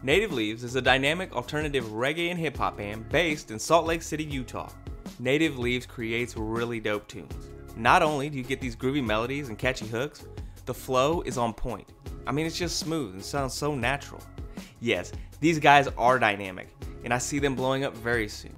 Native Leaves is a dynamic alternative reggae and hip-hop band based in Salt Lake City, Utah. Native Leaves creates really dope tunes. Not only do you get these groovy melodies and catchy hooks, the flow is on point. I mean, it's just smooth and sounds so natural. Yes, these guys are dynamic, and I see them blowing up very soon.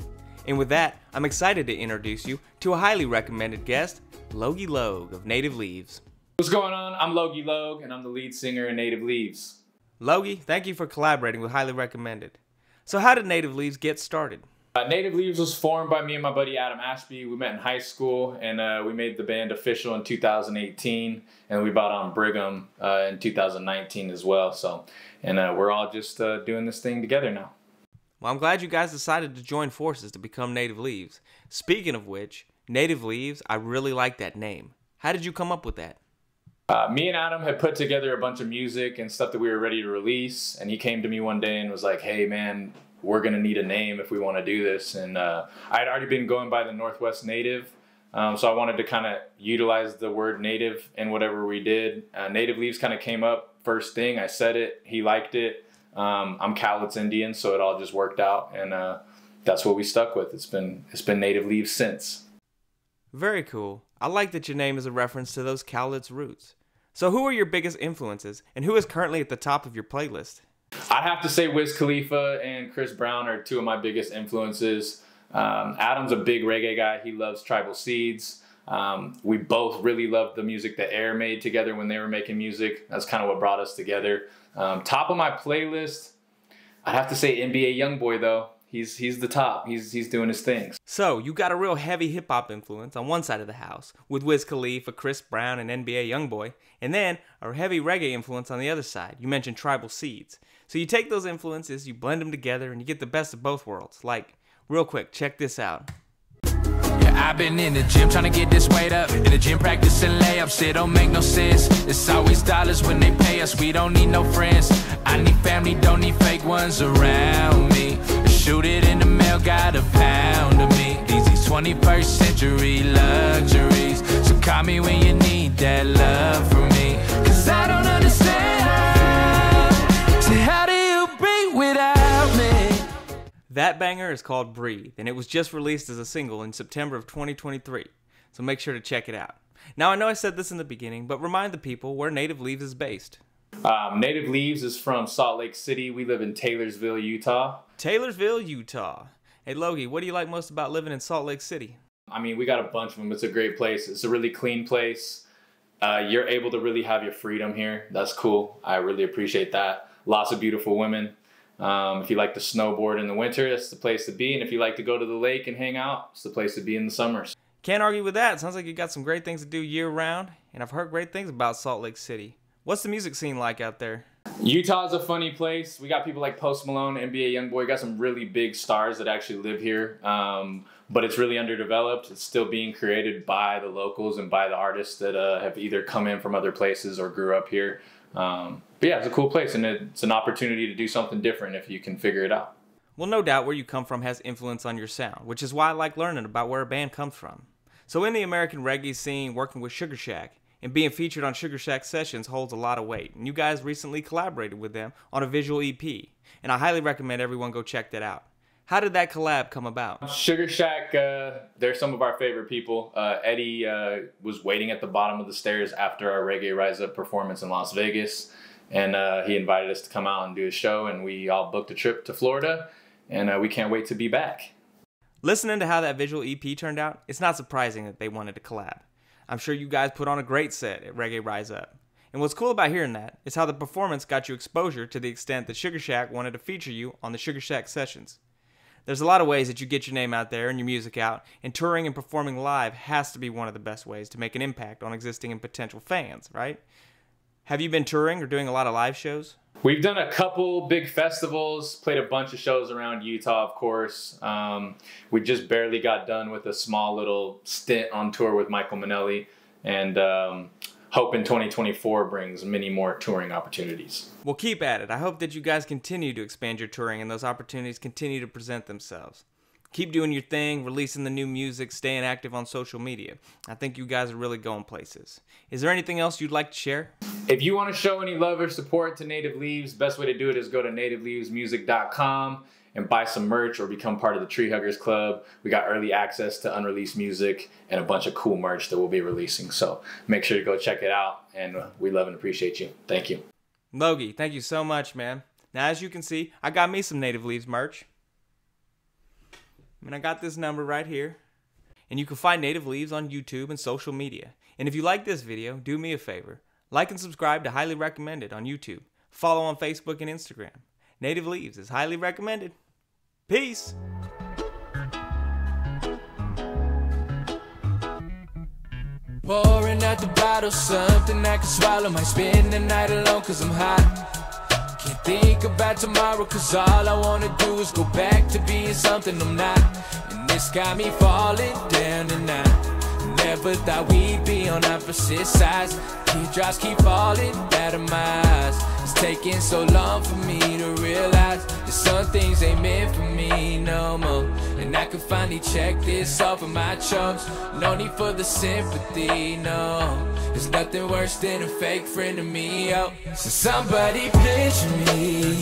And with that, I'm excited to introduce you to a highly recommended guest, Lowgy-Lowg of Native Leaves. What's going on? I'm Lowgy-Lowg, and I'm the lead singer in Native Leaves. Lowgy, thank you for collaborating with Highly Recommended. So how did Native Leaves get started? Native Leaves was formed by me and my buddy Adam Ashby. We met in high school, and we made the band official in 2018, and we brought on Brigham in 2019 as well. And we're all just doing this thing together now. Well, I'm glad you guys decided to join forces to become Native Leaves. Speaking of which, Native Leaves, I really like that name. How did you come up with that? Me and Adam had put together a bunch of music and stuff that we were ready to release, and he came to me one day and was like, hey man, we're gonna need a name if we want to do this. And I had already been going by the Northwest Native, so I wanted to kind of utilize the word native in whatever we did. Native Leaves kind of came up first thing. I said it, he liked it. I'm Cowlitz Indian, so it all just worked out, and that's what we stuck with. It's been Native Leaves since. Very cool. I like that your name is a reference to those Cowlitz roots. So who are your biggest influences, and who is currently at the top of your playlist? I'd have to say Wiz Khalifa and Chris Brown are two of my biggest influences. Adam's a big reggae guy. He loves Tribal Seeds. We both really loved the music that Air made together when they were making music. That's kind of what brought us together. Top of my playlist, I'd have to say NBA Youngboy though. He's the top. He's doing his things. So you got a real heavy hip hop influence on one side of the house with Wiz Khalifa, Chris Brown, and NBA Youngboy, and then a heavy reggae influence on the other side. You mentioned Tribal Seeds. So you take those influences, you blend them together, and you get the best of both worlds. Like, real quick, check this out. I've been in the gym trying to get this weight up. In the gym practicing layups, it don't make no sense. It's always dollars when they pay us, we don't need no friends. I need family, don't need fake ones around me. Shoot it in the mail, got a pound of me. These 21st century luxuries. So call me when you need that love from me. Cause I don't understand. So how do you breathe without me? That banger is called Breathe, and it was just released as a single in September of 2023, so make sure to check it out. Now, I know I said this in the beginning, but remind the people where Native Leaves is based. Native Leaves is from Salt Lake City. We live in Taylorsville, Utah. Taylorsville, Utah. Hey, Lowgy, what do you like most about living in Salt Lake City? I mean, we got a bunch of them. It's a great place. It's a really clean place. You're able to really have your freedom here. That's cool. I really appreciate that. Lots of beautiful women. If you like to snowboard in the winter, that's the place to be. And if you like to go to the lake and hang out, it's the place to be in the summers. Can't argue with that. Sounds like you got some great things to do year-round, and I've heard great things about Salt Lake City. What's the music scene like out there? Utah's a funny place. We got people like Post Malone, NBA Youngboy. Got some really big stars that actually live here, but it's really underdeveloped. It's still being created by the locals and by the artists that have either come in from other places or grew up here. But yeah, it's a cool place, and it's an opportunity to do something different if you can figure it out. Well, no doubt where you come from has influence on your sound, which is why I like learning about where a band comes from. So in the American reggae scene, working with Sugarshack and being featured on Sugarshack sessions holds a lot of weight. And you guys recently collaborated with them on a visual EP, and I highly recommend everyone go check that out. How did that collab come about? Sugarshack, they're some of our favorite people. Eddie was waiting at the bottom of the stairs after our Reggae Rise Up performance in Las Vegas, and he invited us to come out and do a show, and we all booked a trip to Florida, and we can't wait to be back. Listening to how that visual EP turned out, it's not surprising that they wanted to collab. I'm sure you guys put on a great set at Reggae Rise Up. And what's cool about hearing that is how the performance got you exposure to the extent that Sugarshack wanted to feature you on the Sugarshack sessions. There's a lot of ways that you get your name out there and your music out, and touring and performing live has to be one of the best ways to make an impact on existing and potential fans, right? Have you been touring or doing a lot of live shows? We've done a couple big festivals, played a bunch of shows around Utah, of course. We just barely got done with a small little stint on tour with Michael Minnelli, and hoping 2024 brings many more touring opportunities. Well, keep at it. I hope that you guys continue to expand your touring and those opportunities continue to present themselves. Keep doing your thing, releasing the new music, staying active on social media. I think you guys are really going places. Is there anything else you'd like to share? If you want to show any love or support to Native Leaves, best way to do it is go to nativeleavesmusic.com and buy some merch or become part of the Tree Huggers Club. We got early access to unreleased music and a bunch of cool merch that we'll be releasing. So make sure to go check it out, and we love and appreciate you. Thank you. Lowgy, thank you so much, man. Now, as you can see, I got me some Native Leaves merch. I got this number right here. And you can find Native Leaves on YouTube and social media. And if you like this video, do me a favor. Like and subscribe to Highly Recommended on YouTube. Follow on Facebook and Instagram. Native Leaves is highly recommended. Peace! Pouring out the bottle, something I can swallow. Might spend the night alone cause I'm hot. Can't think about tomorrow cause all I wanna do is go back to being something I'm not. And this got me falling down tonight. Never thought we'd be on opposite sides. Teardrops keep falling out of my eyes. It's taking so long for me to realize that some things ain't meant for me no more. And I can finally check this off of my chunks. No need for the sympathy, no. There's nothing worse than a fake friend to me, yo. So somebody picture me